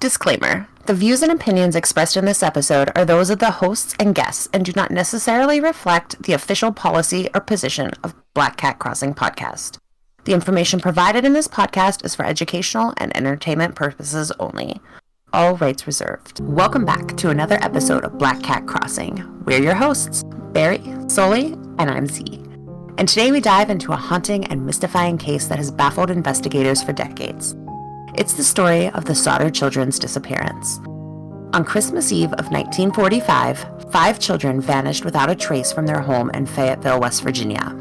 Disclaimer. The views and opinions expressed in this episode are those of the hosts and guests and do not necessarily reflect the official policy or position of Black Cat Crossing Podcast. The information provided in this podcast is for educational and entertainment purposes only. All rights reserved. Welcome back to another episode of Black Cat Crossing. We're your hosts, Barry, Soli, and I'm Z. And today we dive into a haunting and mystifying case that has baffled investigators for decades. It's the story of the Sodder Children's Disappearance. On Christmas Eve of 1945, 5 children vanished without a trace from their home in Fayetteville, West Virginia.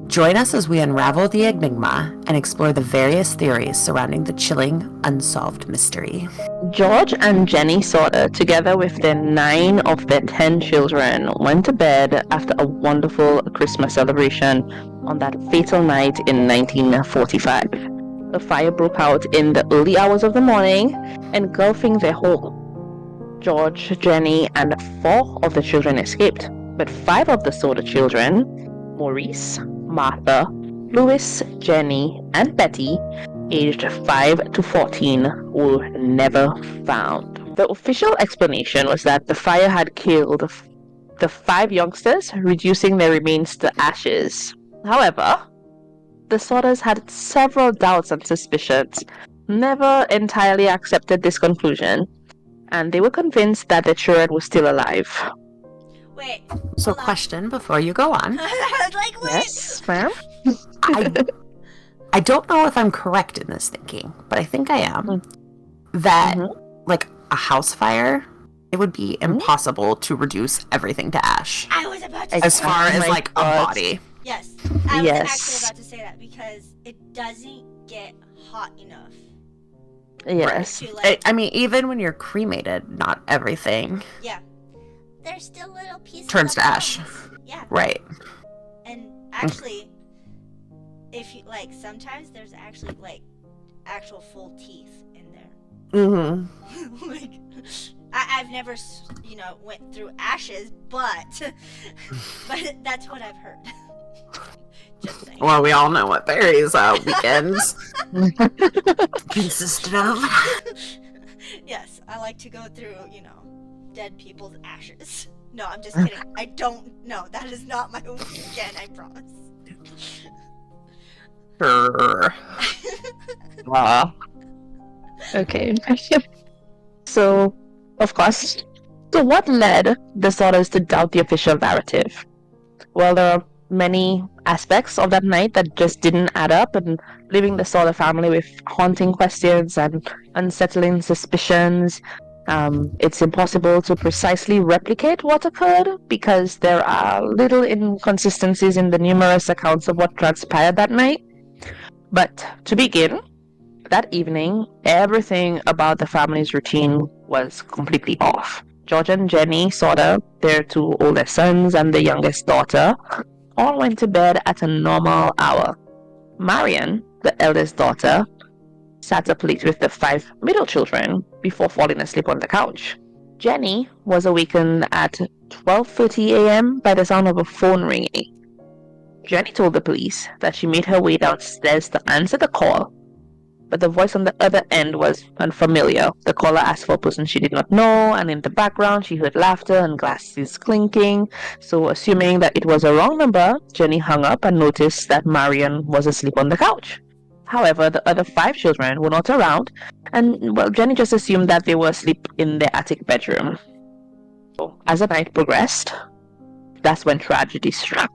Join us as we unravel the enigma and explore the various theories surrounding the chilling, unsolved mystery. George and Jenny Sodder, together with their 9 of their 10 children, went to bed after a wonderful Christmas celebration on that fatal night in 1945. A fire broke out in the early hours of the morning, engulfing their home. George, Jenny, and 4 of the children escaped, but 5 of the Sodder children, Maurice, Martha, Louis, Jenny, and Betty, aged 5 to 14, were never found. The official explanation was that the fire had killed the 5 youngsters, reducing their remains to ashes. However, the Sodders had several doubts and suspicions, never entirely accepted this conclusion, and they were convinced that the children were still alive. Wait. So question before you go on. I was like, wait. Yes, ma'am? I don't know if I'm correct in this thinking, but I think I am. That, like, a house fire, it would be impossible to reduce everything to ash. I was about to As say far that. as, like, a body. Yes. I was Yes. actually about to say that because it doesn't get hot enough. Yes. To, like, I mean, even when you're cremated, not everything yeah. There's still little pieces turns of to ash. bones. Yeah. Right. And actually, if you, like, sometimes there's actually, like, actual full teeth in there. Mm-hmm. Like, I've never, went through ashes, but that's what I've heard. Just saying. Well, we all know what Barry's weekends consisted of. Yes, I like to go through, dead people's ashes. No, I'm just kidding. I don't know. That is not my weekend, I promise. Sure. Okay. So, of course. So what led the Sodders to doubt the official narrative? Well, there are many aspects of that night that just didn't add up, and leaving the Sodder family with haunting questions and unsettling suspicions. It's impossible to precisely replicate what occurred because there are little inconsistencies in the numerous accounts of what transpired that night. But to begin, that evening, everything about the family's routine was completely off. George and Jenny Sodder, their 2 oldest sons and the youngest daughter, all went to bed at a normal hour. Marian, the eldest daughter, sat up late with the 5 middle children before falling asleep on the couch. Jenny was awakened at 12:30 a.m. by the sound of a phone ringing. Jenny told the police that she made her way downstairs to answer the call, but the voice on the other end was unfamiliar. The caller asked for a person she did not know, and in the background she heard laughter and glasses clinking. So, assuming that it was a wrong number, Jenny hung up and noticed that Marian was asleep on the couch. However, the other 5 children were not around, and, well, Jenny just assumed that they were asleep in their attic bedroom. So, as the night progressed, that's when tragedy struck.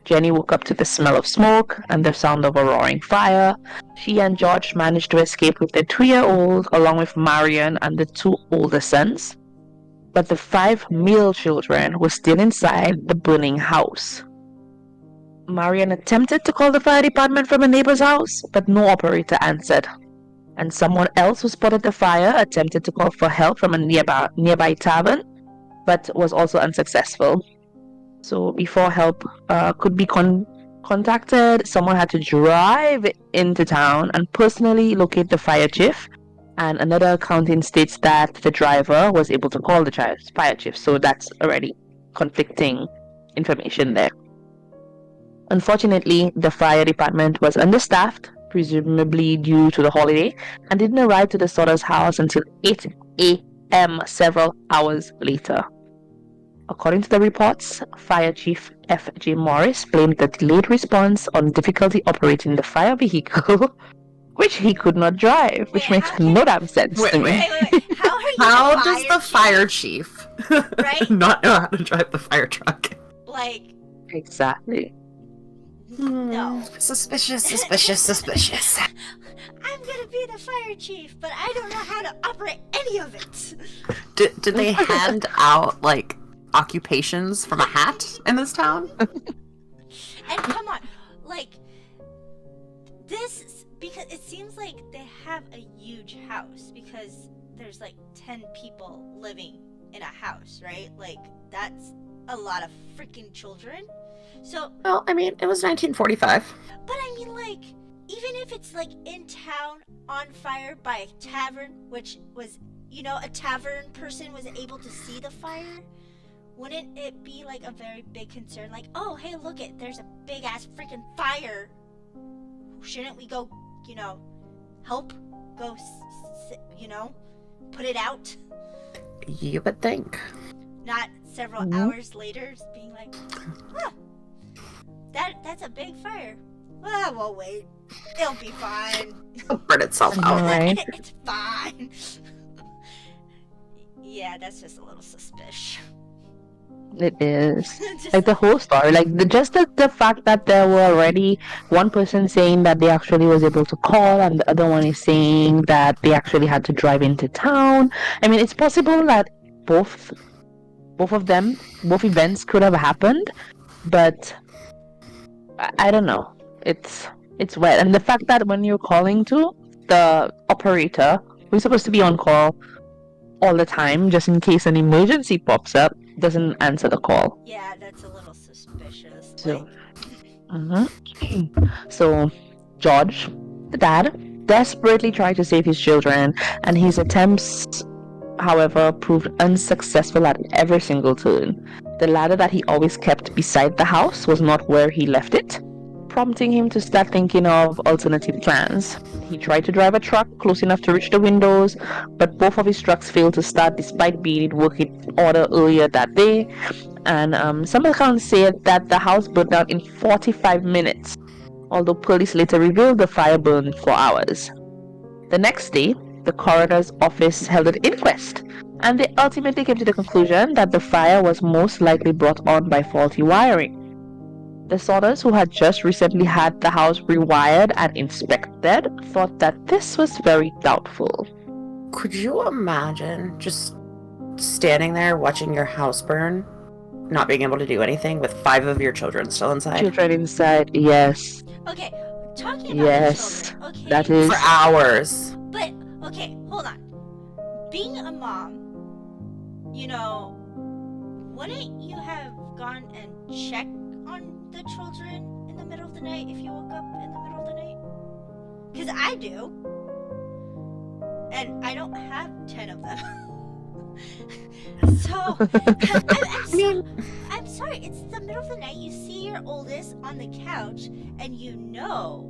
Jenny woke up to the smell of smoke and the sound of a roaring fire. She and George managed to escape with their 2-year-old, along with Marian and the 2 older sons. But the 5 male children were still inside the burning house. Marian attempted to call the fire department from a neighbor's house, but no operator answered. And someone else who spotted the fire attempted to call for help from a nearby tavern, but was also unsuccessful. So before help could be contacted, someone had to drive into town and personally locate the fire chief. And another accounting states that the driver was able to call the fire chief. So that's already conflicting information there. Unfortunately, the fire department was understaffed presumably due to the holiday, and didn't arrive to the Sodders' house until 8 a.m. several hours later. According to the reports, Fire Chief F.J. Morris blamed the delayed response on difficulty operating the fire vehicle, which he could not drive, which makes no damn sense to me. Wait. How are you How the does the fire chief Right? not know how to drive the fire truck? Like, Exactly. no. Suspicious. I'm gonna be the fire chief, but I don't know how to operate any of it. Did they hand out, like, occupations from a hat in this town? And come on, like, this, because it seems like they have a huge house, because there's like 10 people living in a house, right? Like, that's a lot of freaking children. So, Well, I mean, it was 1945. but I mean, like, even if it's like in town on fire by a tavern, which was, you know, a tavern person was able to see the fire, wouldn't it be like a very big concern? Like, oh, hey, look it, there's a big ass freaking fire. Shouldn't we go, you know, help? Go, you know, put it out? You would think. Not several hours later, just being like, huh, that's a big fire. Well, we'll wait. It'll be fine. It'll burn itself out. Right. It's fine. Yeah, that's just a little suspicious. It is. Just Like the whole story, like just the fact that there were already one person saying that they actually was able to call, and the other one is saying that they actually had to drive into town. I mean, it's possible that both events could have happened, but I don't know. It's weird, and the fact that when you're calling to the operator, who's supposed to be on call all the time, just in case an emergency pops up, doesn't answer the call. yeah, that's a little suspicious. So, Like, So, George, the dad, desperately tried to save his children, and his attempts, however, proved unsuccessful at every single turn. The ladder that he always kept beside the house was not where he left it, prompting him to start thinking of alternative plans. He tried to drive a truck close enough to reach the windows, but both of his trucks failed to start despite being in working order earlier that day. And some accounts say that the house burned down in 45 minutes, although police later revealed the fire burned for hours. The next day, the coroner's office held an inquest, and they ultimately came to the conclusion that the fire was most likely brought on by faulty wiring. The Sodders, who had just recently had the house rewired and inspected, thought that this was very doubtful. Could you imagine just standing there watching your house burn, not being able to do anything with 5 of your children still inside? Children inside, yes. okay, talking about Yes, the children. Okay, that is- For hours. But okay, hold on. Being a mom, you know, wouldn't you have gone and checked on the children in the middle of the night if you woke up in the middle of the night? Because I do. And I don't have 10 of them. So, I'm sorry, it's the middle of the night. You see your oldest on the couch, and you know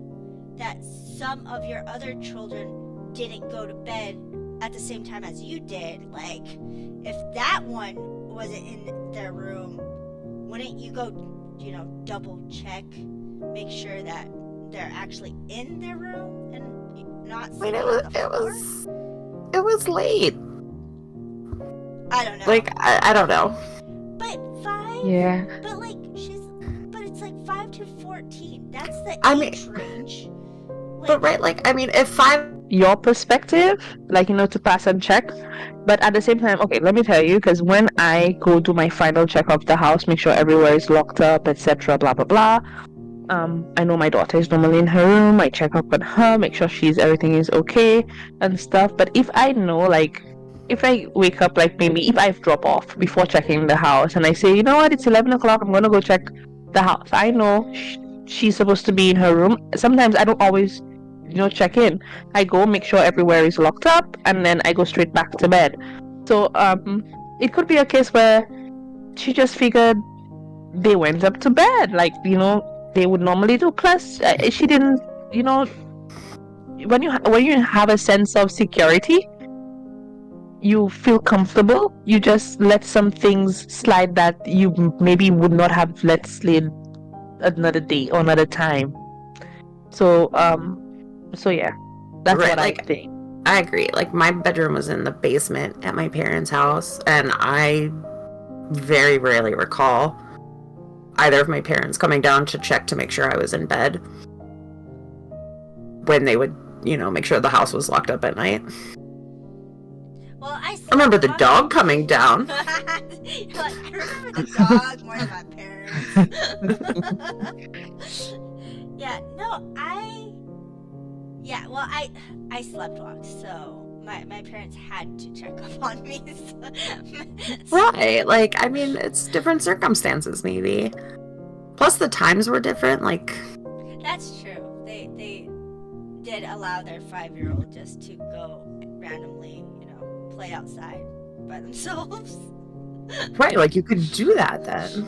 that some of your other children didn't go to bed at the same time as you did. Like, if that one wasn't in their room, wouldn't you go, you know, double check, make sure that they're actually in their room and not sleeping on the floor? It was late. I don't know. Like, I don't know. But 5? Yeah. But like, but it's like 5 to 14. That's the age range. But right, like, I mean, if 5... Your perspective, like, you know, to pass and check. But at the same time, okay, let me tell you, because when I go do my final check of the house, make sure everywhere is locked up, etc., blah, blah, blah. I know my daughter is normally in her room. I check up on her, make sure everything is okay and stuff. But if I know, like, if I wake up, like, maybe if I've dropped off before checking the house and I say, you know what, it's 11 o'clock, I'm going to go check the house. I know she's supposed to be in her room. Sometimes I don't always, you know, check in. I go make sure everywhere is locked up, and then I go straight back to bed. So it could be a case where she just figured they went up to bed, like, you know, they would normally do. Plus she didn't, you know, when you have a sense of security, you feel comfortable. You just let some things slide that you maybe would not have let slide another day or another time. So yeah, that's Right, what I like, think. I agree. Like, my bedroom was in the basement at my parents' house, and I very rarely recall either of my parents coming down to check to make sure I was in bed when they would, make sure the house was locked up at night. Well, I remember the dog coming down. You're like, I remember the dog more than my parents. Yeah, no, I sleptwalked, so my parents had to check up on me. Right, like, I mean, it's different circumstances, maybe. Plus, the times were different, like... That's true. They did allow their 5-year-old just to go randomly, play outside by themselves. Right, like, you could do that then.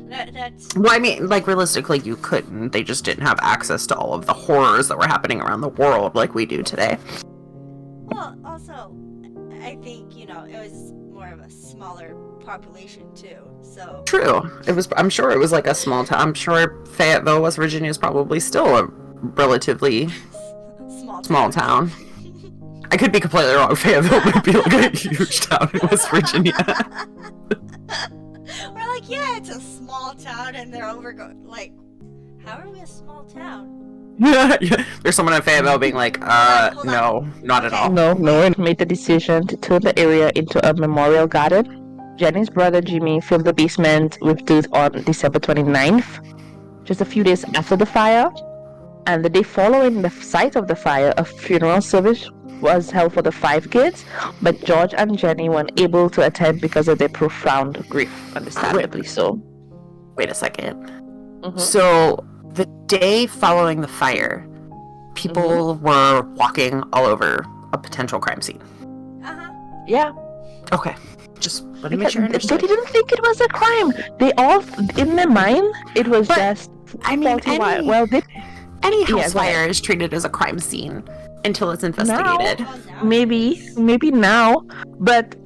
That's... Well, I mean, like, realistically, you couldn't. They just didn't have access to all of the horrors that were happening around the world like we do today. Well, also, I think, it was more of a smaller population, too, so... True. I'm sure it was like a small town. I'm sure Fayetteville, West Virginia is probably still a relatively small town. I could be completely wrong. Fayetteville might be like a huge town in West Virginia. We're like, yeah, it's a small town, and they're like, how are we a small town? Yeah. There's someone in Fayetteville being like, no, not at all. No one made the decision to turn the area into a memorial garden. Jenny's brother Jimmy filled the basement with dirt on December 29th, just a few days after the fire. And the day following the site of the fire, a funeral service was held for the 5 kids, but George and Jenny weren't able to attend because of their profound grief, understandably so. Wait a second. Mm-hmm. So, the day following the fire, people were walking all over a potential crime scene. Uh-huh. Yeah. Okay. Just let me make sure I understand. They didn't think it was a crime. They all, in their mind, it was just... I mean, any house fire is treated as a crime scene until it's investigated. Maybe now, but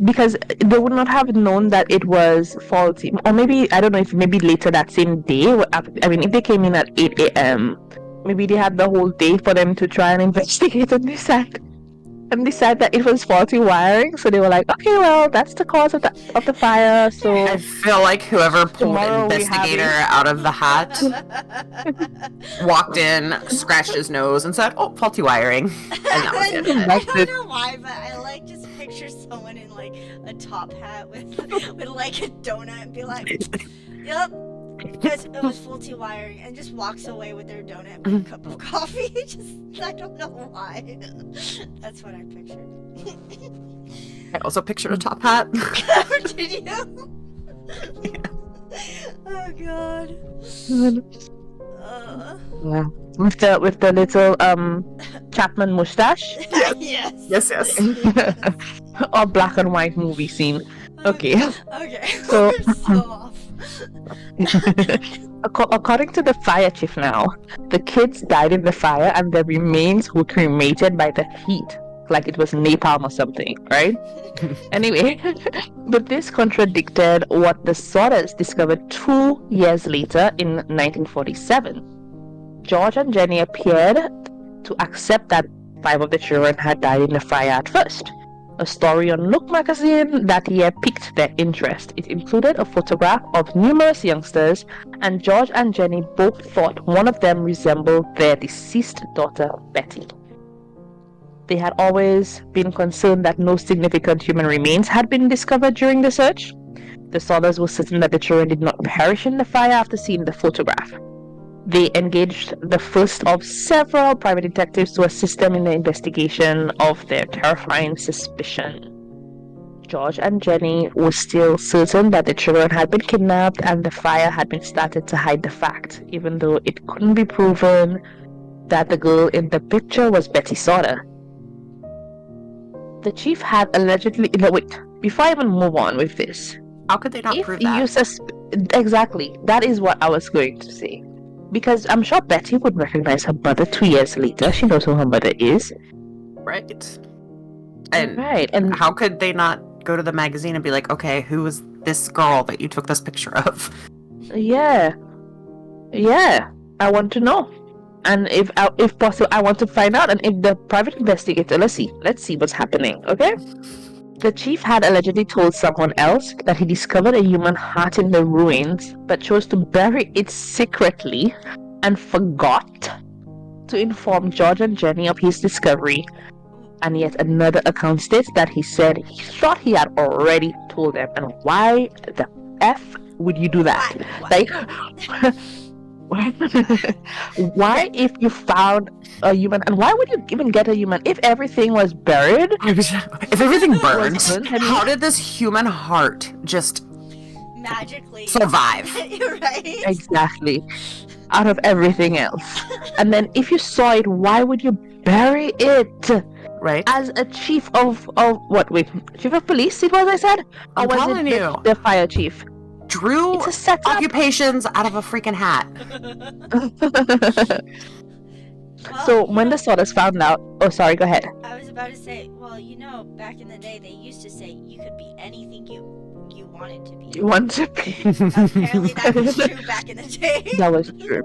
because they would not have known that it was faulty, or maybe I don't know if maybe later that same day. I mean, if they came in at 8 a.m., maybe they had the whole day for them to try and investigate and decide that it was faulty wiring. So they were like, okay, well, that's the cause of the fire. So I feel like whoever pulled investigator out of the hat walked in, scratched his nose, and said, "Oh, faulty wiring," and that was it. I don't know why, but I just picture someone in like a top hat with like a donut and be like, "Yep." Because it was faulty wiring, and just walks away with their donut and a cup of coffee. I don't know why. That's what I pictured. I also pictured a top hat. Did you? Yeah. Oh god. Yeah. With the little Chapman mustache. Yes. Or black and white movie scene. Okay. So off. According to the fire chief now, the kids died in the fire and their remains were cremated by the heat, like it was napalm or something, right? Anyway, but this contradicted what the Sodders discovered 2 years later in 1947. George and Jenny appeared to accept that 5 of the children had died in the fire at first. A story on Look magazine that year piqued their interest. It included a photograph of numerous youngsters, and George and Jenny both thought one of them resembled their deceased daughter, Betty. They had always been concerned that no significant human remains had been discovered during the search. The Sodders were certain that the children did not perish in the fire after seeing the photograph. They engaged the first of several private detectives to assist them in the investigation of their terrifying suspicion. George and Jenny were still certain that the children had been kidnapped and the fire had been started to hide the fact, even though it couldn't be proven that the girl in the picture was Betty Sodder. The chief had allegedly... No, wait. Before I even move on with this... How could they not prove that? Exactly. That is what I was going to say. because I'm sure Betty would recognize her mother 2 years later. She knows who her mother is. Right. And Right, and how could they not go to the magazine and be like, okay, who is this girl that you took this picture of? yeah, I want to know. And if possible, I want to find out. And if the private investigator, let's see what's happening, okay? The chief had allegedly told someone else that he discovered a human heart in the ruins, but chose to bury it secretly and forgot to inform George and Jenny of his discovery. And yet another account states that he said he thought he had already told them. And why the F would you do that? Like, why if you found a human, and why would you even get a human if everything was buried? If everything burned, Was burnt, how did this human heart just magically survive? right? Exactly. Out of everything else. And then if you saw it, why would you bury it? Right? As a chief of what? Wait, chief of police? It was, I said, or I'm was telling it you. the fire chief? Drew It's a setup. occupations out of a freaking hat. Well, So you when know, the Sodders found out, oh sorry, go ahead. I was about to say, well, you know, back in the day, they used to say you could be anything you wanted to be. You want to be? Apparently, that was true back in the day. That was true.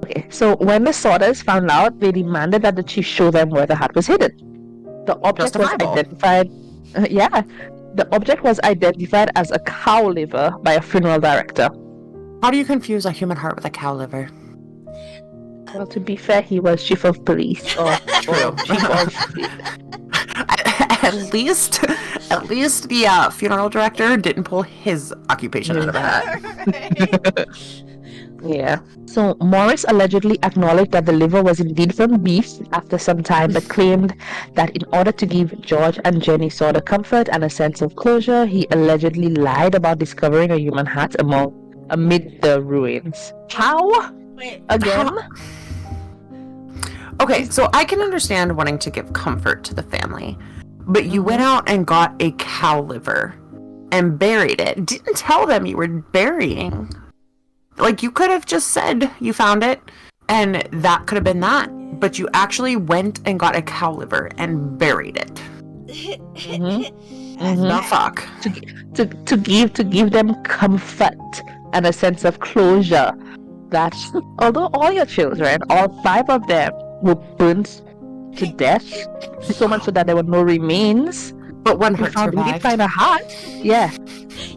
Okay, so when the Sodders found out, they demanded that the chief show them where the hat was hidden. The object was Justifiable. identified. The object was identified as a cow liver by a funeral director. How do you confuse a human heart with a cow liver? Well, to be fair, he was chief of police, or True. chief of. At least the funeral director didn't pull his occupation out of a hat. Yeah. So Morris allegedly acknowledged that the liver was indeed from beef after some time, but claimed that in order to give George and Jenny Sodder comfort and a sense of closure, he allegedly lied about discovering a human heart amid the ruins. How? Wait, Again? Okay, so I can understand wanting to give comfort to the family, but you went out and got a cow liver and buried it. Didn't tell them you were burying. Like, you could have just said you found it, and that could have been that. But you actually went and got a cow liver and buried it. The fuck? To give them comfort and a sense of closure that although all your children, all 5 of them, were burnt to death, so much so that there were no remains, But one we heart did survived. find a heart. Yeah,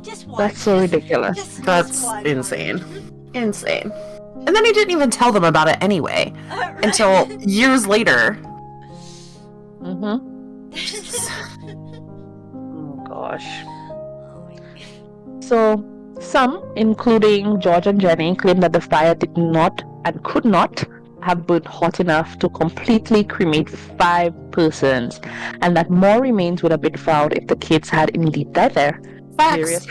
just one. that's so ridiculous. Just That's one. insane. Insane. And then he didn't even tell them about it anyway, Right. until years later. Oh gosh. So, some, including George and Jenny, claim that the fire did not and could not have burned hot enough to completely cremate 5 persons, and that more remains would have been found if the kids had indeed died there. Various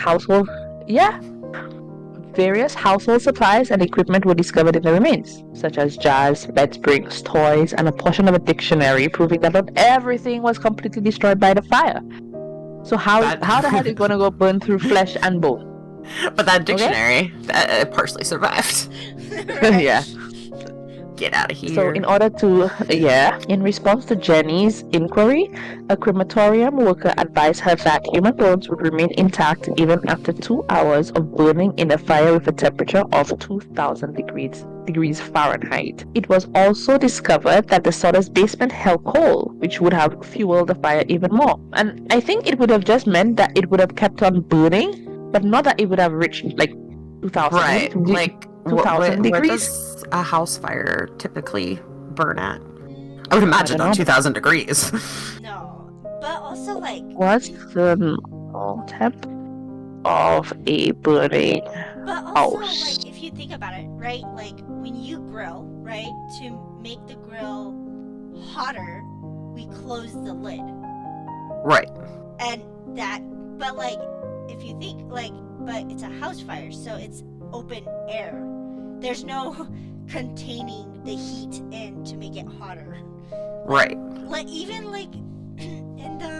household supplies and equipment were discovered in the remains, such as jars, bed springs, toys, and a portion of a dictionary, proving that not everything was completely destroyed by the fire. So how the hell is it gonna go burn through flesh and bone? But that dictionary, that partially survived. Yeah. Get out of here. So in response to Jenny's inquiry, a crematorium worker advised her that human bones would remain intact even after 2 hours of burning in a fire with a temperature of 2,000 degrees Fahrenheit. It was also discovered that the Sodder's basement held coal, which would have fueled the fire even more. And I think it would have just meant that it would have kept on burning, but not that it would have reached like 2,000. Right, like 2,000 what degrees. does a house fire typically burn at? I would imagine don't on know. 2,000 degrees. No, but also like What's the normal temp of a burning But also, house? like, if you think about it, right? Like, when you grill, right? To make the grill hotter, we close the lid. Right. And that, but, like, if you think, like, but it's a house fire, so it's open air. There's no containing the heat in to make it hotter. Right. Like, even, like, in the,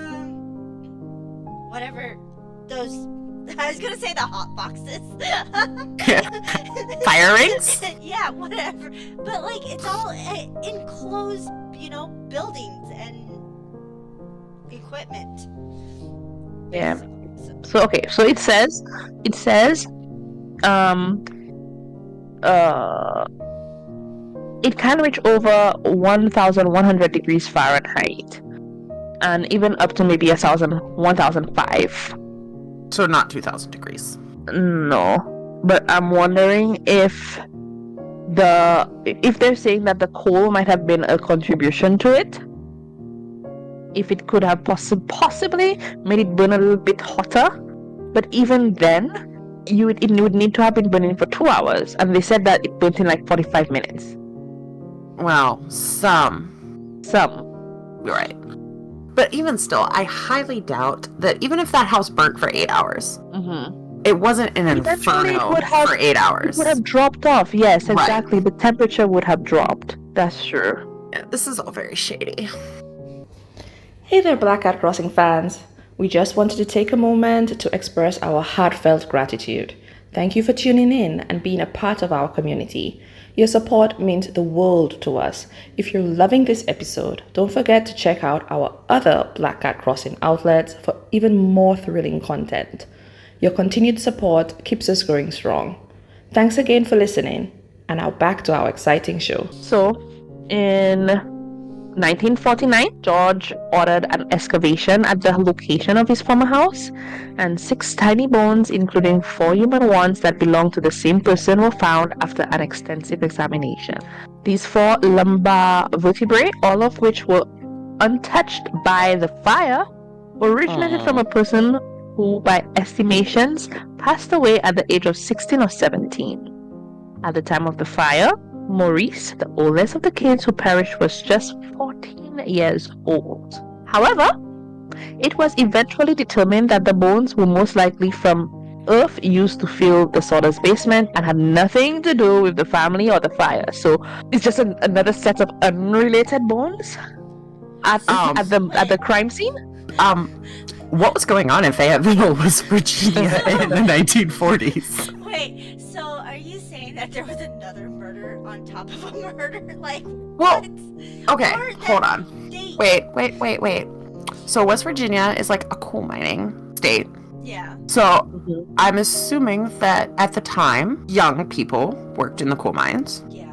whatever, those, I was gonna say the hot boxes. Fire rings? Yeah, yeah, whatever. But like, it's all enclosed, buildings and equipment. Yeah. So okay, so it says, it can reach over 1,100 degrees Fahrenheit, and even up to maybe 1,005. So not 2,000 degrees. No, but I'm wondering if they're saying that the coal might have been a contribution to it, if it could have possibly made it burn a little bit hotter. But even then, it would need to have been burning for 2 hours, and they said that it burnt in like 45 minutes. Well, some. You're right. But even still, I highly doubt that even if that house burnt for 8 hours, it wasn't an inferno for 8 hours. It would have dropped off. Yes, exactly. Right. The temperature would have dropped. That's true. Yeah, this is all very shady. Hey there, Black Cat Crossing fans. We just wanted to take a moment to express our heartfelt gratitude. Thank you for tuning in and being a part of our community. Your support means the world to us. If you're loving this episode, don't forget to check out our other Black Cat Crossing outlets for even more thrilling content. Your continued support keeps us growing strong. Thanks again for listening, and now back to our exciting show. So, in 1949, George ordered an excavation at the location of his former house, and 6 tiny bones, including 4 human ones that belonged to the same person, were found after an extensive examination. These 4 lumbar vertebrae, all of which were untouched by the fire, originated from a person who, by estimations, passed away at the age of 16 or 17. At the time of the fire, Maurice, the oldest of the kids who perished, was just 14 years old. However, it was eventually determined that the bones were most likely from earth used to fill the Sodder's basement and had nothing to do with the family or the fire. So it's just another set of unrelated bones at the crime scene. What was going on in Fayetteville, West Virginia in the 1940s? Wait, so are you saying that there was another murder on top of a murder? Like, well, what? Okay, hold on. Wait. So West Virginia is like a coal mining state. Yeah. So I'm assuming that at the time, young people worked in the coal mines. Yeah.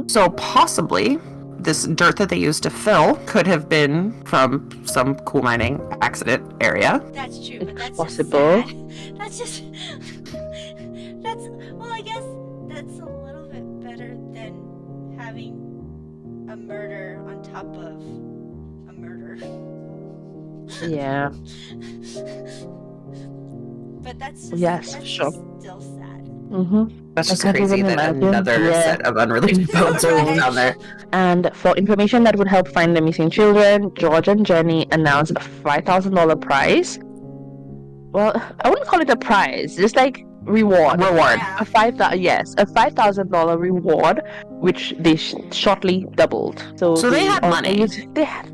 So possibly this dirt that they used to fill could have been from some coal mining accident area. That's true, but that's possible. Just sad. Well, I guess that's a little bit better than having a murder on top of a murder. Yeah. But that's sure. Still sad. That's just crazy that another set of unrelated bones are down there. And for information that would help find the missing children, George and Jenny announced a $5,000 prize. Well, I wouldn't call it a prize, just like reward. Yeah. A $5,000 reward, which they shortly doubled. So they had money.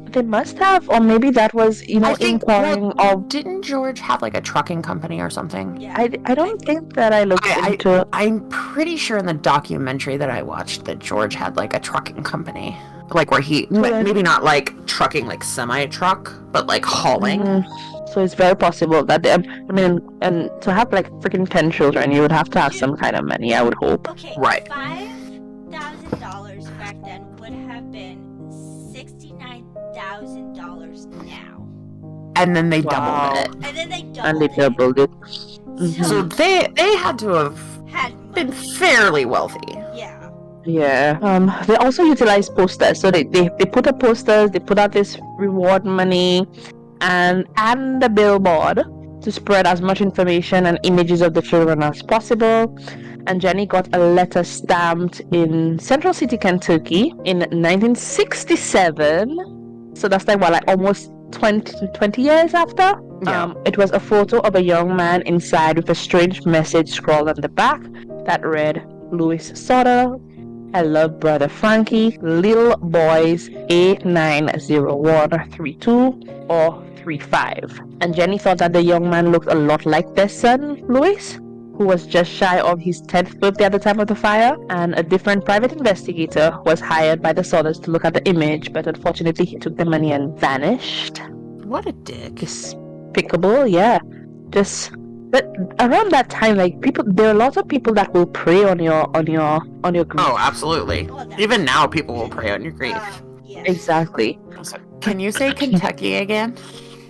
They must have, or maybe that was inquiring of. Didn't George have like a trucking company or something? Yeah. I don't think that I looked into. I'm pretty sure in the documentary that I watched that George had like a trucking company, like where he maybe not like trucking like semi-truck, but like hauling. So it's very possible that and to have like freaking 10 children, you would have to have some kind of money, I would hope. Okay, right. $5,000 back then would have been $69,000 now. And then they doubled it. And they doubled it. So they had to have been fairly wealthy. Yeah. Yeah. They also utilized posters. So they put up posters, they put out this reward money and the billboard to spread as much information and images of the children as possible. And Jenny got a letter stamped in Central City, Kentucky in 1967. So that's like almost 20 years after. Yeah. It was a photo of a young man inside with a strange message scrawled on the back that read, "Louis Sodder, I love brother Frankie, little boys A90132 or 35. And Jenny thought that the young man looked a lot like their son, Louis. who was just shy of his 10th birthday at the time of the fire, and a different private investigator was hired by the Sodders to look at the image, but unfortunately he took the money and vanished. What a dick. Despicable, yeah. But around that time, like there are lots of people that will prey on your grief. Oh, absolutely. Even now, people will prey on your grief. Yeah. Exactly. So, can you say Kentucky again?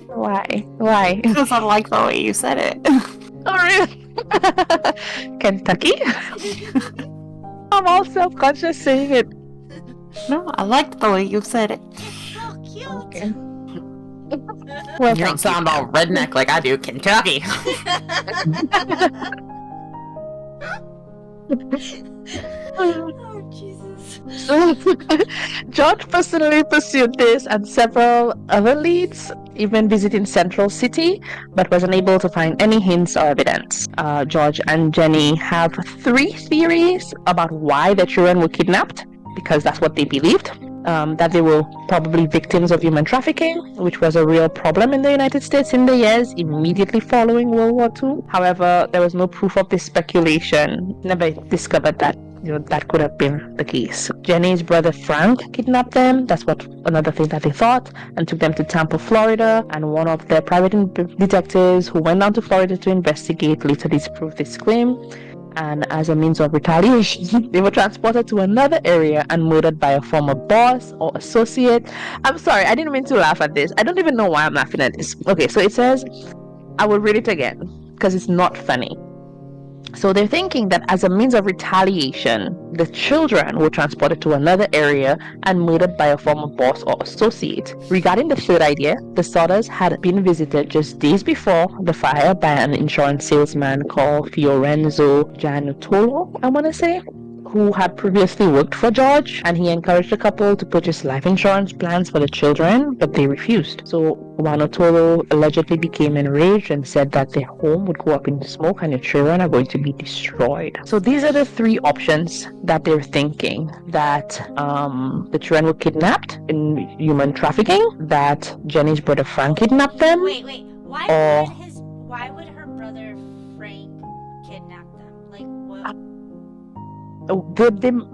Why? Because I like the way you said it. Oh, really? Kentucky? I'm all self-conscious saying it. No, I liked the way you said it. So cute. Okay. Well, You don't sound all redneck like I do. Kentucky. Oh, Jesus. George personally pursued this and several other leads, even visiting Central City, but was unable to find any hints or evidence. George and Jenny have 3 theories about why the children were kidnapped, because that's what they believed. That they were probably victims of human trafficking, which was a real problem in the United States in the years immediately following World War II. However, there was no proof of this speculation. Never discovered that that could have been the case. Jenny's brother Frank kidnapped them. That's another thing that they thought, and took them to Tampa, Florida. And one of their private detectives who went down to Florida to investigate later disproved this claim. And as a means of retaliation, they were transported to another area and murdered by a former boss or associate. I'm sorry, I didn't mean to laugh at this. I don't even know why I'm laughing at this. Okay, so it says, I will read it again because it's not funny. So they're thinking that as a means of retaliation, the children were transported to another area and murdered by a former boss or associate. Regarding the third idea, the Sodders had been visited just days before the fire by an insurance salesman called Fiorenzo Giannotolo, I want to say, who had previously worked for George, and he encouraged the couple to purchase life insurance plans for the children, but they refused. So Giannotolo allegedly became enraged and said that their home would go up in smoke and the children are going to be destroyed. So these are the 3 options that they're thinking: that the children were kidnapped in human trafficking, that Jenny's brother Frank kidnapped them. Wait. Why would her brother Frank kidnap them? Like what?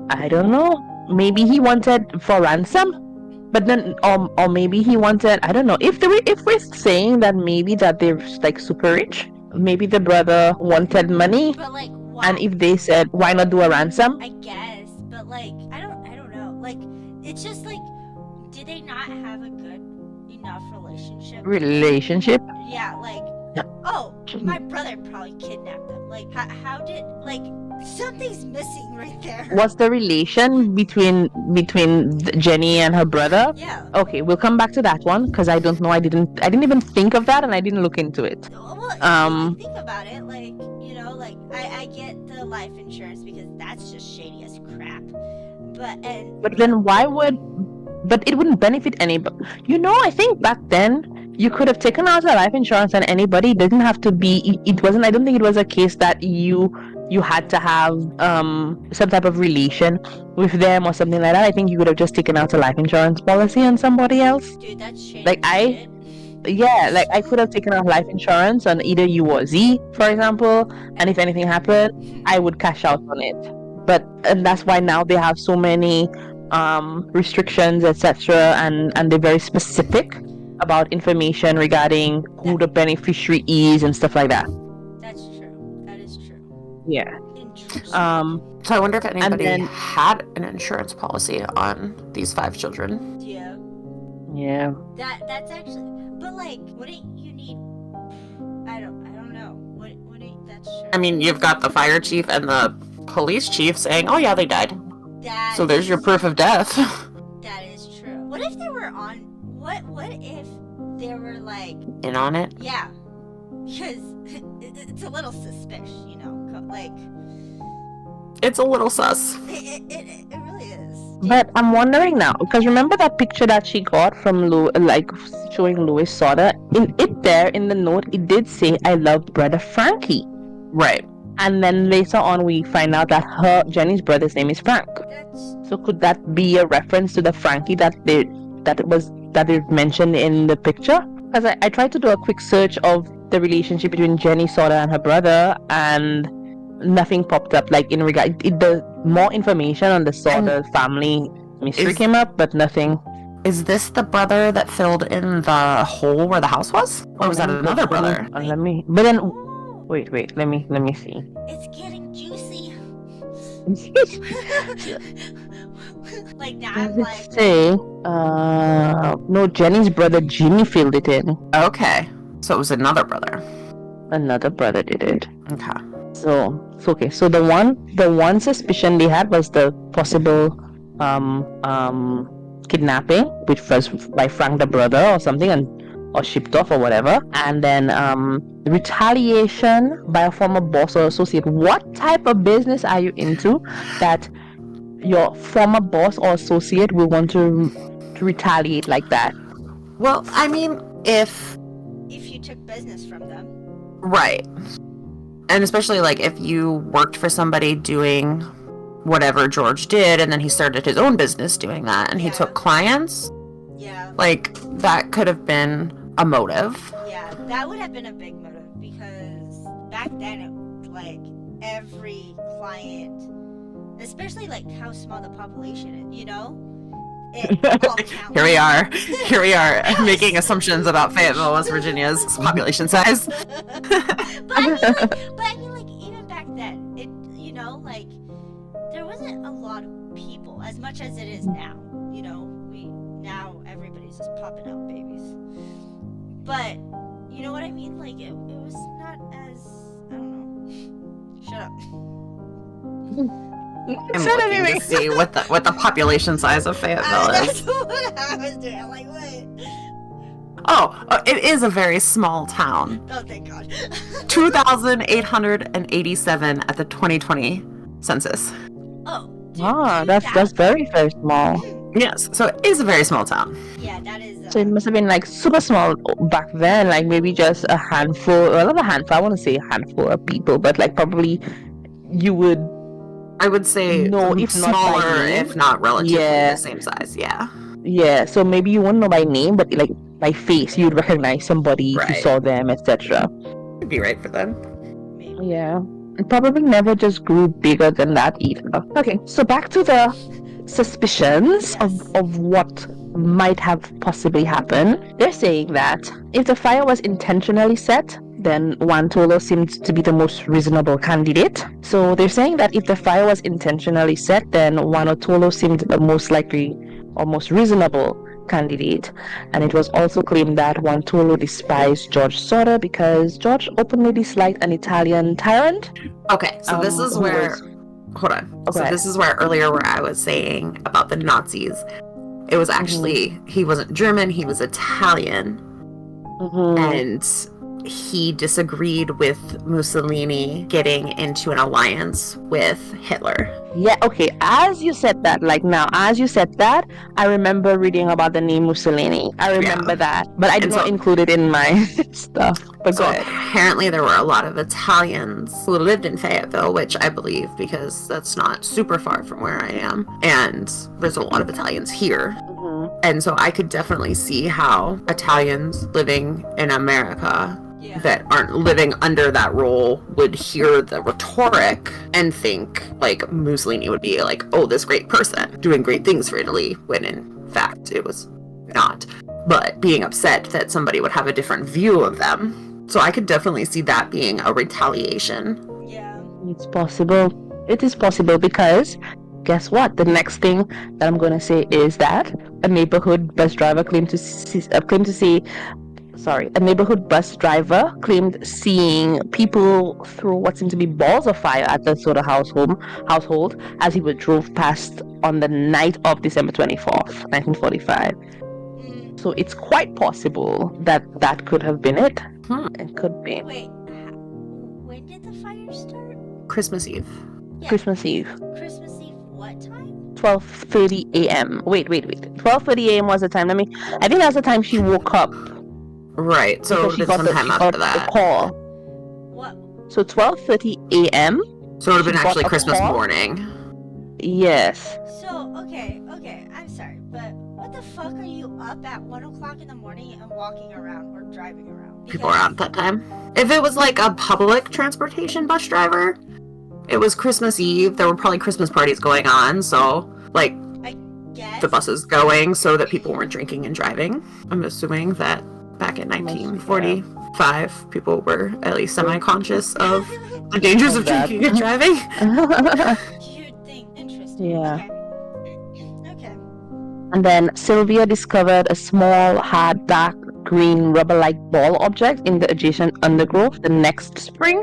I don't know. Maybe he wanted for ransom, but then, or maybe he wanted. I don't know. If we're saying that maybe that they're like super rich, maybe the brother wanted money. But like, why? And if they said, why not do a ransom? I guess, but like, I don't know. Like, it's just like, did they not have a good enough relationship? Yeah, like, oh, my brother probably kidnapped them. Like, how did, like, something's missing right there. What's the relation between Jenny and her brother? Yeah. Okay, we'll come back to that one because I don't know. I didn't even think of that, and I didn't look into it. Well, think about it. Like, like I get the life insurance because that's just shady as crap. But then why would? But it wouldn't benefit anybody. I think back then you could have taken out a life insurance and anybody. It didn't have to be. It wasn't. I don't think it was a case that you had to have some type of relation with them or something like that. I think you could have just taken out a life insurance policy on somebody else. Dude, that's shady. Like I could have taken out life insurance on either you or Z, for example, and if anything happened, I would cash out on it. And that's why now they have so many restrictions, etc., and they're very specific about information regarding who the beneficiary is and stuff like that. That's true. That is true. Yeah. Interesting. So I wonder if anybody had an insurance policy on these 5 children. Yeah. Yeah. That's actually, but like, wouldn't you need? I don't know. Wouldn't that's true. I mean, you've got the fire chief and the police chief saying, "Oh yeah, they died." So there's your proof of death. That is true. What if they were on? What if they were like in on it? Yeah, because it's a little suspicious, like. It's a little sus. It really is. But I'm wondering now, because remember that picture that she got from showing Louis Sodder? In the note, it did say, "I love brother Frankie." Right. And then later on, we find out that Jenny's brother's name is Frank. So could that be a reference to the Frankie that they mentioned in the picture? Because I tried to do a quick search of the relationship between Jenny Sodder and her brother, and nothing popped up. Like in regard, the more information on the Sodder family mystery came up, but nothing. Is this the brother that filled in the hole where the house was, or was that another brother? Let me. But then, wait. Let me see. It's getting juicy. Like now I'm like, say, no, Jenny's brother Jimmy filled it in. Okay, so it was another brother. Another brother did it. Okay. So the one suspicion they had was the possible kidnapping, which was by Frank the brother or something, or shipped off or whatever, and then retaliation by a former boss or associate. What type of business are you into that your former boss or associate will want to retaliate like that? Well, I mean, if you took business from them. Right. And especially like if you worked for somebody doing whatever George did, and then he started his own business doing that, and he took clients. Yeah. Like, that could have been a motive. Yeah, that would have been a big motive, because back then, like, every client, especially like how small the population is, you know? It all counts. Here we are making assumptions about Fayetteville, West Virginia's population size. But I mean, like, even back then, it, you know, like, there wasn't a lot of people as much as it is now. You know, now everybody's just popping out babies. But you know what I mean? Like, it was not as, I don't know. Shut up. I'm looking to see what the population size of Fayetteville is. That's what I was doing. I'm like, what? Oh, it is a very small town. Oh, thank God. 2,887 at the 2020 census. Oh. That's very, very small. Yes, so it is a very small town. Yeah, that is. So it must have been like super small back then, like maybe just a handful, well, not a handful, I want to say a handful of people, but like probably you would, I would say no, if smaller, not by name. if not relatively Yeah. the same size. Yeah. Yeah, so maybe you wouldn't know by name, but like by face, you'd recognize somebody if you Right. saw them, etc. Could be right for them. Maybe. Yeah. It probably never just grew bigger than that either. Okay, so back to the suspicions of what might have possibly happened. They're saying that if the fire was intentionally set, then Juan Tolo seemed to be the most reasonable candidate. So they're saying that if the fire was intentionally set, then Juan Tolo seemed the most likely or most reasonable candidate. And it was also claimed that Juan Tolo despised George Sodder because George openly disliked an Italian tyrant. Okay, so this is where... Hold on. Okay. So this is where earlier where I was saying about the Nazis. It was actually... He wasn't German, he was Italian. And he disagreed with Mussolini getting into an alliance with Hitler. Yeah, okay. As you said that, I remember reading about the name Mussolini. I remember that, but I did not include it in my stuff. But So go ahead. apparently there were a lot of Italians who lived in Fayetteville, which I believe because that's not super far from where I am. And there's a lot of Italians here. And so I could definitely see how Italians living in America that aren't living under that role would hear the rhetoric and think like Mussolini would be like, oh, this great person doing great things for Italy, when in fact it was not. But being upset that somebody would have a different view of them. So I could definitely see that being a retaliation. Yeah. It's possible. It is possible because guess what? The next thing that I'm going to say is that a neighborhood bus driver claimed seeing people throw what seemed to be balls of fire at the Sodder household as he drove past on the night of December 24th, 1945. So it's quite possible that that could have been it. It could be. Wait, when did the fire start? Christmas Eve. Yeah. Christmas Eve. Christmas Eve, what time? 12:30 a.m. Wait. 12:30 a.m. was the time. I think that's the time she woke up. Right, so it would have been sometime after that. The call. What? So 12:30 a.m. So it would have been She actually got a Christmas call? morning. Yes. So, okay, I'm sorry, but what the fuck are you up at 1 o'clock in the morning and walking around or driving around? People around at that time. If it was like a public transportation bus driver, It was Christmas Eve. There were probably Christmas parties going on, so like I guess. the buses going so that people weren't drinking and driving. I'm assuming that back in 1945, people were at least semi-conscious of the dangers of drinking and driving. You'd think. Interesting. Yeah. Okay. And then Sylvia discovered a small, hard, dark green rubber-like ball object in the adjacent undergrowth the next spring,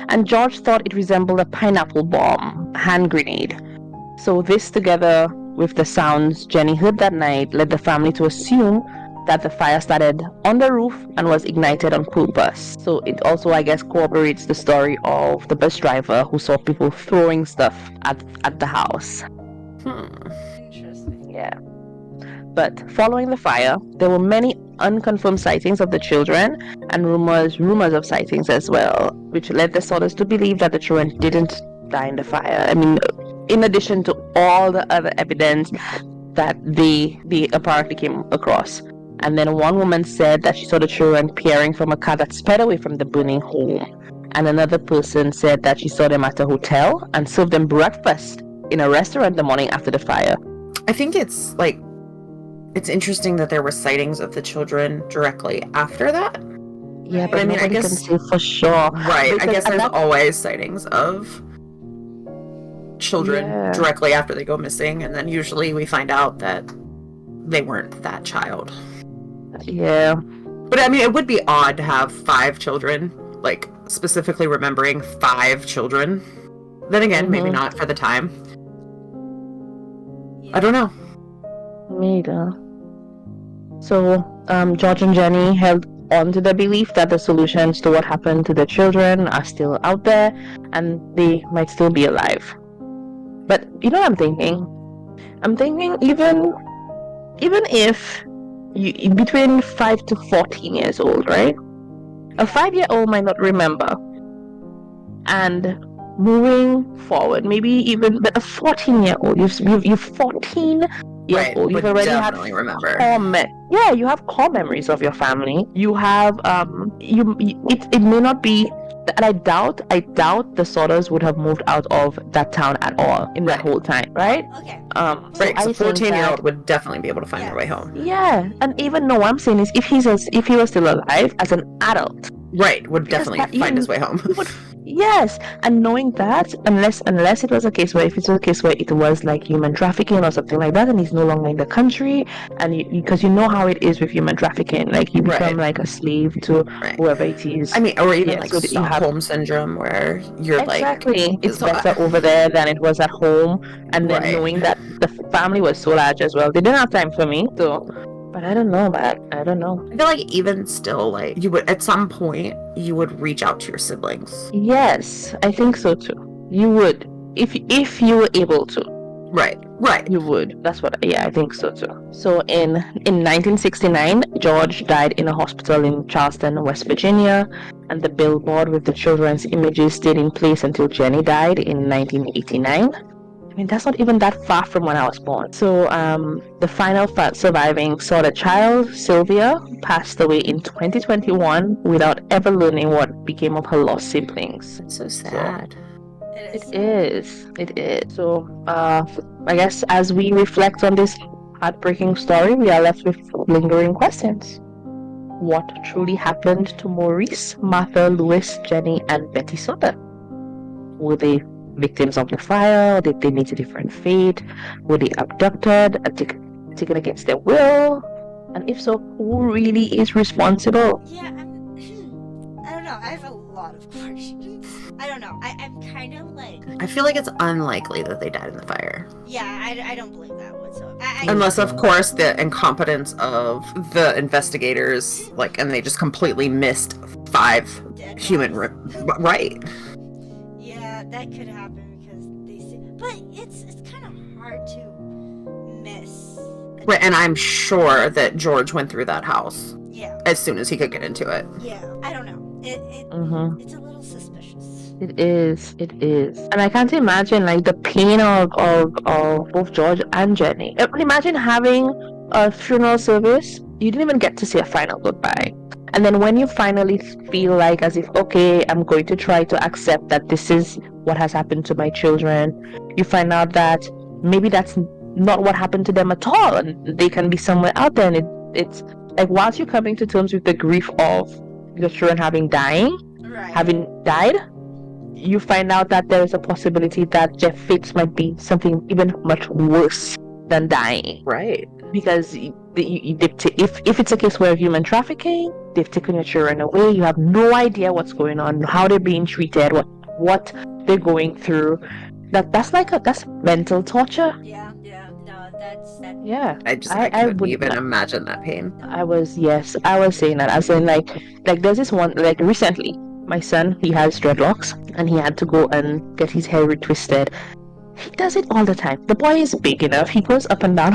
and George thought it resembled a pineapple bomb, a hand grenade. So this, together with the sounds Jenny heard that night, led the family to assume that the fire started on the roof and was ignited on purpose. So it also, I guess, corroborates the story of the bus driver who saw people throwing stuff at the house. Interesting. Yeah. But following the fire, there were many unconfirmed sightings of the children and rumors of sightings as well, which led the Sodders to believe that the children didn't die in the fire. I mean, in addition to all the other evidence that they apparently came across. And then one woman said that she saw the children peering from a car that sped away from the burning home. And another person said that she saw them at a hotel and served them breakfast in a restaurant the morning after the fire. I think it's interesting that there were sightings of the children directly after that. Yeah, Right. but I mean, I nobody guess- can say for sure. Right. I Because- guess and there's that- always sightings of children Yeah. directly after they go missing, and then usually we find out that they weren't that child. Yeah. But I mean, it would be odd to have 5 children, like specifically remembering 5 children. Then again, maybe Mhm. not for the time. Yeah. I don't know. Neither. So, George and Jenny held on to the belief that the solutions to what happened to the children are still out there and they might still be alive. But you know what I'm thinking? I'm thinking even if you between 5 to 14 years old, right? A 5-year-old might not remember. And moving forward, maybe even but a 14-year-old, you're 14 years Right, old. You've would already had definitely remember. yeah, you have core memories of your family. You have it may not be, and I doubt the Sodders would have moved out of that town at all in that Right. whole time, right? Okay. Right, I so think 14-year-old that- would definitely be able to find their way home. Yeah, and even no, what I'm saying is if he was still alive as an adult, Right, would Because definitely that find his even- way home. yes, and knowing that, unless it was a case where if it's a case where it was like human trafficking or something like that, and he's no longer in the country, and because you know how it is with human trafficking, like you become Right. like a slave to Right. whoever it is. I mean, or even Yeah, like so that you have- Stockholm syndrome, where you're Exactly. It's so better over there than it was at home. And then Right. knowing that the family was so large as well. They didn't have time for me. So, but I don't know, man. I don't know. I feel like even still, like, you would, at some point, you would reach out to your siblings. Yes, I think so too. You would. If you were able to, Right, right. you would. That's what, yeah, I think so too. So in 1969, George died in a hospital in Charleston, West Virginia. And the billboard with the children's images stayed in place until Jenny died in 1989. I mean, that's not even that far from when I was born. So, the final surviving Sodder child, Sylvia, passed away in 2021 without ever learning what became of her lost siblings. It's so sad. It is. It is. So, I guess as we reflect on this heartbreaking story, we are left with lingering questions. What truly happened to Maurice, Martha, Louis, Jenny, and Betty Sodder? Were they victims of the fire? Did they meet a different fate? Were they abducted and taken against their will? And if so, who really is responsible? Yeah, I don't know. I have a lot of questions. I don't know. I'm kind of like, I feel like it's unlikely that they died in the fire. yeah, I don't believe that whatsoever. Unless, of course, the incompetence of the investigators, like, and they just completely missed 5 Dead human... bodies. Right. Yeah, that could happen because they see. But it's kind of hard to miss. Right, and I'm sure that George went through that house Yeah, as soon as he could get into it. yeah. I don't know. Mm-hmm. It's a little suspicious. It is. And I can't imagine like the pain of both George and Jenny. Imagine having a funeral service. You didn't even get to say a final goodbye. And then when you finally feel like as if, okay, I'm going to try to accept that this is what has happened to my children. You find out that maybe that's not what happened to them at all, and they can be somewhere out there. And it's like, whilst you're coming to terms with the grief of your children having died, you find out that there is a possibility that their fates might be something even much worse than dying. Right. Because if it's a case where human trafficking, they've taken your children away, you have no idea what's going on, how they're being treated, what they're going through. That's mental torture. Yeah. No, that's Yeah. I couldn't even imagine that pain. I was saying that. I was saying like there's this one, like recently, my son, he has dreadlocks and he had to go and get his hair retwisted. He does it all the time. The boy is big enough. He goes up and down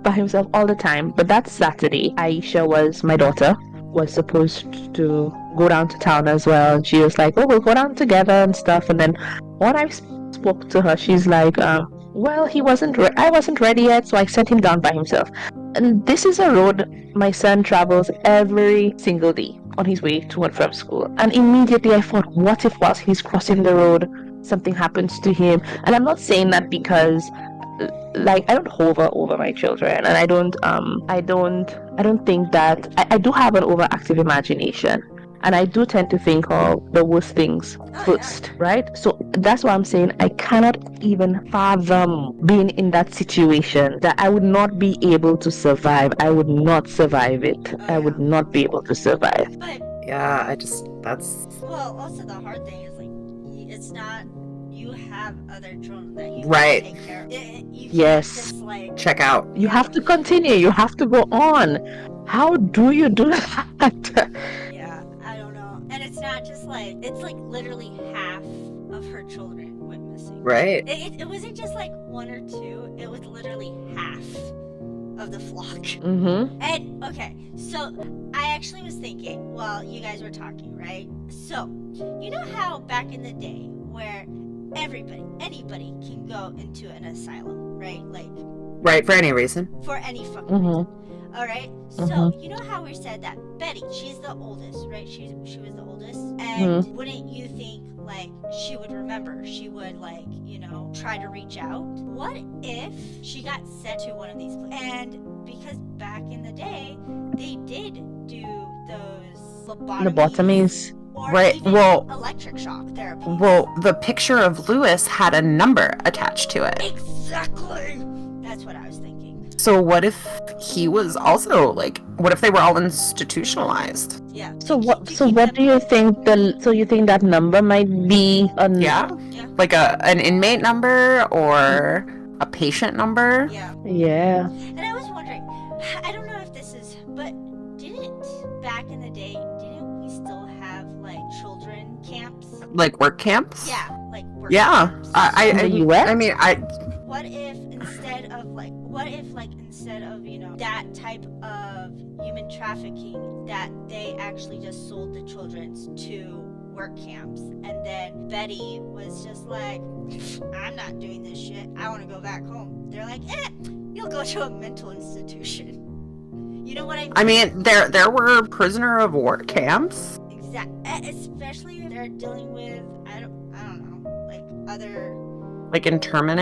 by himself all the time. But that Saturday, my daughter, was supposed to go down to town as well. And she was like, oh, we'll go down together and stuff. And then when I spoke to her, she's like, well, I wasn't ready yet, so I sent him down by himself. And this is a road my son travels every single day on his way to and from school. And immediately I thought, what if whilst he's crossing the road, something happens to him? And I'm not saying that because like I don't hover over my children, and I don't think that I do have an overactive imagination, and I do tend to think of the worst things first, right? So that's why I'm saying I cannot even fathom being in that situation, that I would not be able to survive. I would not survive it. I would not be able to survive. But yeah, that's well, also the hard thing is like it's not. You have other children that you right. can take care of. You yes. Just, like, check out. You have to continue. You have to go on. How do you do that? Yeah, I don't know. And it's not just like, it's like literally half of her children went missing. Right. It wasn't just like one or two. It was literally half of the flock. Mm-hmm. And okay, so I actually was thinking while you guys were talking, right? So you know how back in the day where anybody can go into an asylum, right? Like, right, for any reason. for any fucking Mm-hmm. reason. All right. So you know how we said that Betty, she's the oldest, right? She was the oldest, and wouldn't you think like she would remember? She would like try to reach out. What if she got sent to one of these places? And because back in the day they did do those Lobotomies. or Right, even well- electric shock therapy. Well, the picture of Lewis had a number attached to it. Exactly. That's what I was thinking. So what if he was also like? What if they were all institutionalized? Yeah. So what do you think you think that number might be Yeah, like an inmate number or a patient number? Yeah. Yeah. And I was wondering, I don't know if this is, but back in the day, didn't we still have like children camps? Like work camps? Yeah, like work Yeah. camps. In the US? I mean, What if instead of that type of human trafficking, that they actually just sold the children to work camps, and then Betty was just like, I'm not doing this shit. I want to go back home. They're like, you'll go to a mental institution. You know what I mean? I mean, there were prisoner of war camps. Especially if they're dealing with I don't know, like other Like internment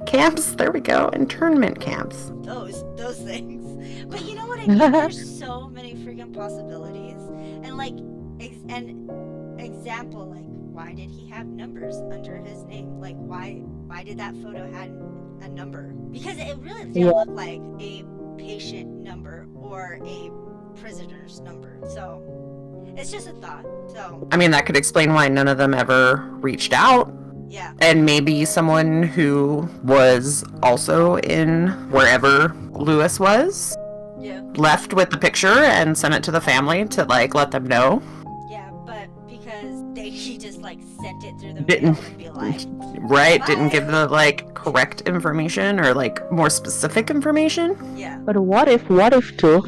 camps. There we go, internment camps. those things. But you know what I mean? There's so many freaking possibilities, and like an example, like why did he have numbers under his name? Like why did that photo have a number? Because it really didn't look like a patient number or a prisoner's number. So it's just a thought. So I mean, that could explain why none of them ever reached out. yeah. And maybe someone who was also in wherever Lewis was Yeah. left with the picture and sent it to the family to like let them know. Yeah, but because he just like sent it through the Didn't- mail and be like, Right? Didn't Bye. give the like correct information or like more specific information. yeah. But what if too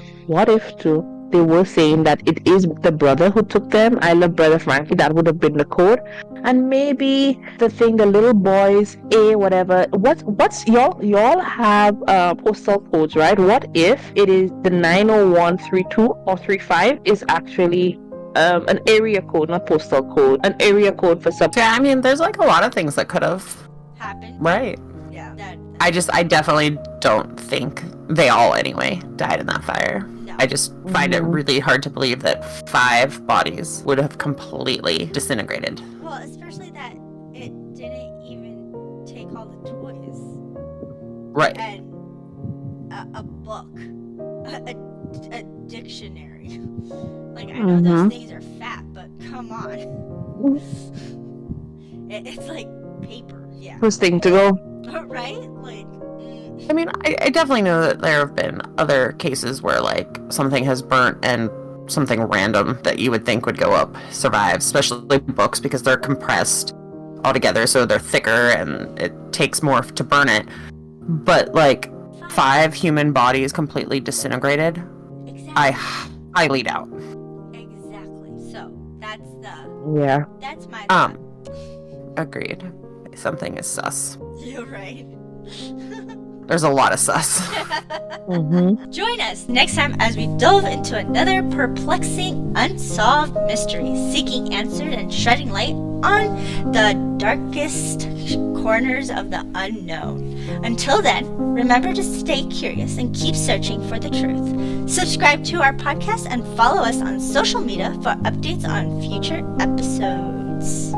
they were saying that it is the brother who took them? I love Brother Frankie. That would have been the code. And maybe the little boys, whatever. What's y'all have postal codes, right? What if it is the 90132 or 35 is actually an area code, not postal code, an area code for some. Yeah, I mean, there's like a lot of things that could have. Happened. Right. Yeah. I definitely don't think they all, anyway, died in that fire. No. I just find it really hard to believe that 5 bodies would have completely disintegrated. Well, especially that it didn't even take all the toys. Right. And a book. A dictionary. Like, I know those things are fat, but come on. It's like paper. Yeah. First thing to go. Right? Like, I mean, I definitely know that there have been other cases where, like, something has burnt and something random that you would think would go up survives, especially books, because they're compressed all together, so they're thicker and it takes more to burn it. But, like, 5 human bodies completely disintegrated, exactly. I highly doubt. Exactly. So, Yeah. that's my thought. Agreed. Something is sus. You're right. There's a lot of sus. Join us next time as we delve into another perplexing, unsolved mystery, seeking answers and shedding light on the darkest corners of the unknown. Until then, remember to stay curious and keep searching for the truth. Subscribe to our podcast and follow us on social media for updates on future episodes.